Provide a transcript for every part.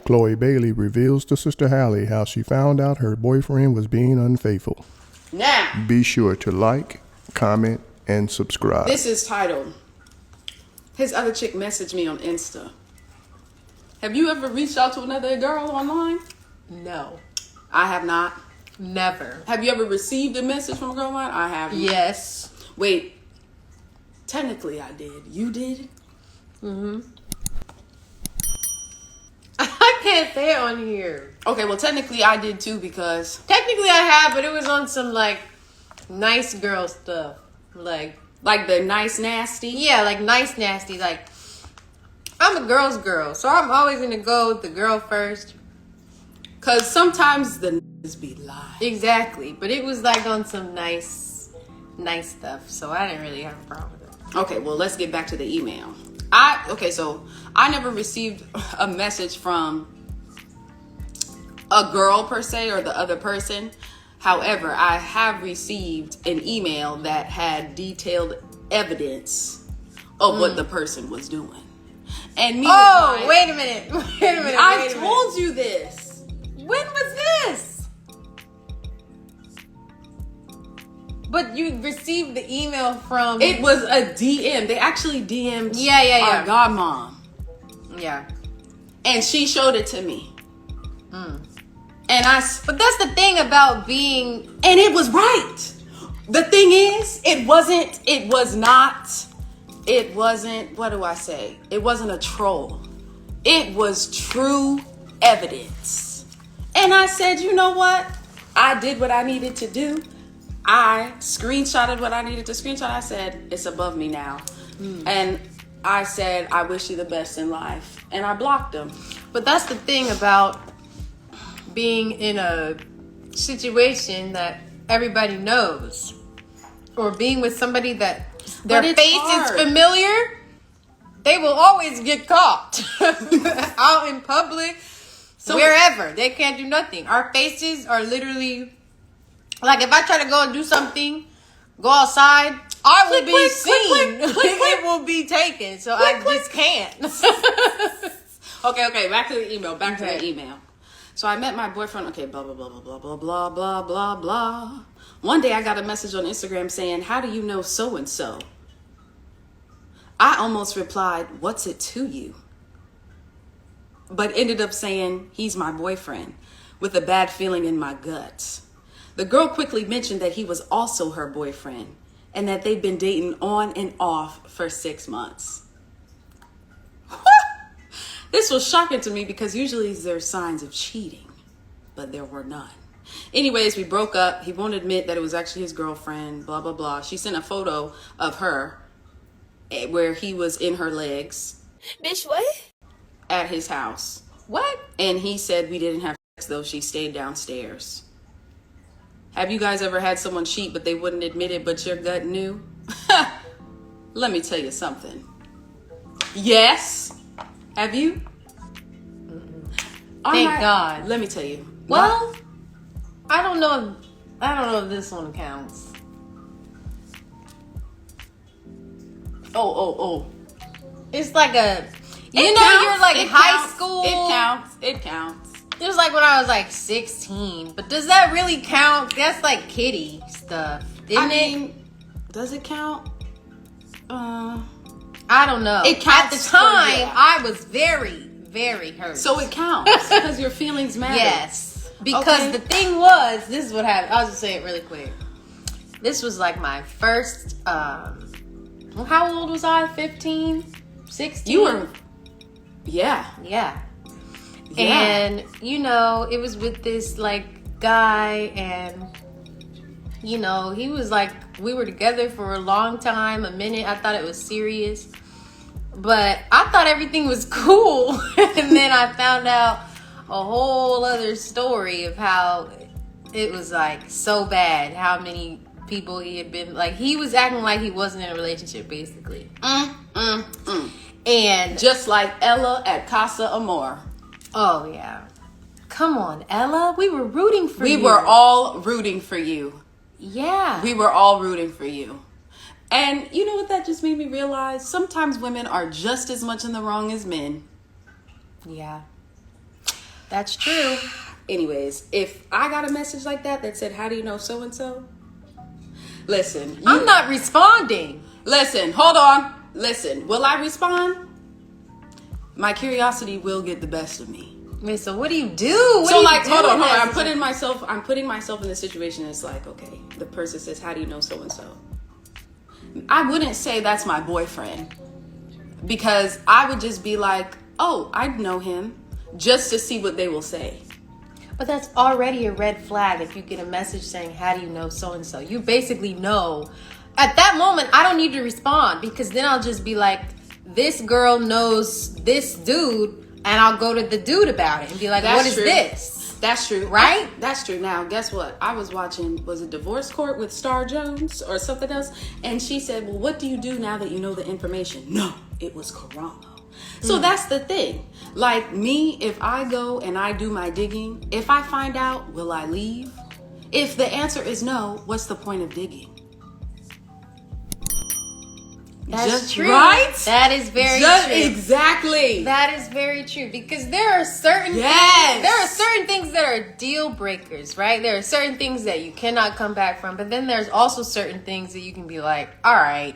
Chloe Bailey reveals to Sister Halle how she found out her boyfriend was being unfaithful. Now, be sure to like, comment, and subscribe. This is titled, His Other Chick Messaged Me on Insta. Have you ever reached out to another girl online? No. I have not. Never. Have you ever received a message from a girl online? I haven't. Yes. Wait. Technically, I did. You did? Mm-hmm. I can't say it on here. Okay, well, technically, I did too because... Technically, I have, but it was on some, like, nice girl stuff. Like the nice nasty? Yeah, like nice nasty. Like, I'm a girl's girl, so I'm always going to go with the girl first. Because sometimes the niggas be lying. Exactly. But it was, like, on some nice stuff, so I didn't really have a problem with it. Okay, well, let's get back to the email. So I never received a message from a girl per se or the other person. However, I have received an email that had detailed evidence of what the person was doing. And me, wait a minute. I told you this. When was this? But you received the email from... It was a DM. They actually DM'd our godmom. Yeah. And she showed it to me. But that's the thing about being... And it was right. The thing is, it wasn't, what do I say? It wasn't a troll. It was true evidence. And I said, you know what? I did what I needed to do. I screenshotted what I needed to screenshot. I said, it's above me now. And I said, I wish you the best in life. And I blocked him. But that's the thing about being in a situation that everybody knows. Or being with somebody that their face is familiar. They will always get caught. Out in public. Wherever. They can't do nothing. Our faces are literally... Like, if I try to go and do something, go outside, I will be seen. It will be taken. So I just can't. Okay. Back to the email. So I met my boyfriend. Okay, blah, blah, blah, blah, blah, blah, blah, blah, blah. One day I got a message on Instagram saying, how do you know so-and-so? I almost replied, what's it to you? But ended up saying, he's my boyfriend, with a bad feeling in my guts. The girl quickly mentioned that he was also her boyfriend and that they've been dating on and off for 6 months. This was shocking to me because usually there's signs of cheating, but there were none. Anyways, we broke up. He won't admit that it was actually his girlfriend, blah, blah, blah. She sent a photo of her where he was in her legs. Bitch, what? At his house. What? And he said we didn't have sex, though she stayed downstairs. Have you guys ever had someone cheat, but they wouldn't admit it, but your gut knew? Let me tell you something. Yes. Have you? Thank God. Let me tell you. Well, I don't know if this one counts. Oh. It's like a... You're like high school. It counts. It was like when I was like 16. But does that really count? That's like kiddie stuff. Does it count? I don't know. It counts. At the time, I was very, very hurt. So it counts because your feelings matter. Yes. Because the thing was, this is what happened. I'll just say it really quick. This was like my first, how old was I? 15? 16? You were, yeah. And, it was with this, like, guy, and, he was like, we were together for a long time, a minute. I thought it was serious. But I thought everything was cool. And then I found out a whole other story of how it was, like, so bad. How many people he had been, like, he was acting like he wasn't in a relationship, basically. And just like Ella at Casa Amor. Oh, yeah. Come on, Ella. We were rooting for you. We were all rooting for you. Yeah. We were all rooting for you. And you know what that just made me realize? Sometimes women are just as much in the wrong as men. Yeah. That's true. Anyways, if I got a message like that said, how do you know so-and-so? Listen. I'm not responding. Listen, hold on. Listen, will I respond? My curiosity will get the best of me. Wait, so what do you do? Hold on. I'm putting myself in the situation. It's like, okay, the person says, how do you know so-and-so? I wouldn't say that's my boyfriend, because I would just be like, oh, I know him, just to see what they will say. But that's already a red flag if you get a message saying, how do you know so-and-so? You basically know. At that moment, I don't need to respond, because then I'll just be like, this girl knows this dude, and I'll go to the dude about it and be like, what is this? That's true. Right? That's true. Now, guess what? I was watching, was it Divorce Court with Star Jones or something else? And she said, well, what do you do now that you know the information? No, it was Corona. So that's the thing. Like me, if I go and I do my digging, if I find out, will I leave? If the answer is no, what's the point of digging? That's true. Right? That is very true. Exactly. That is very true, because there are certain things that are deal breakers, right? There are certain things that you cannot come back from, but then there's also certain things that you can be like, all right,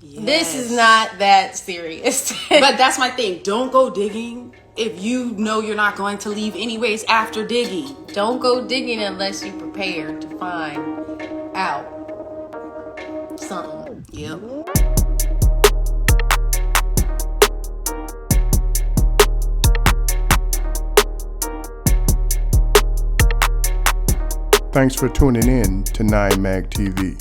this is not that serious. But that's my thing. Don't go digging if you know you're not going to leave anyways after digging. Don't go digging unless you're prepared to find out something. Yep. Thanks for tuning in to 9 Mag TV.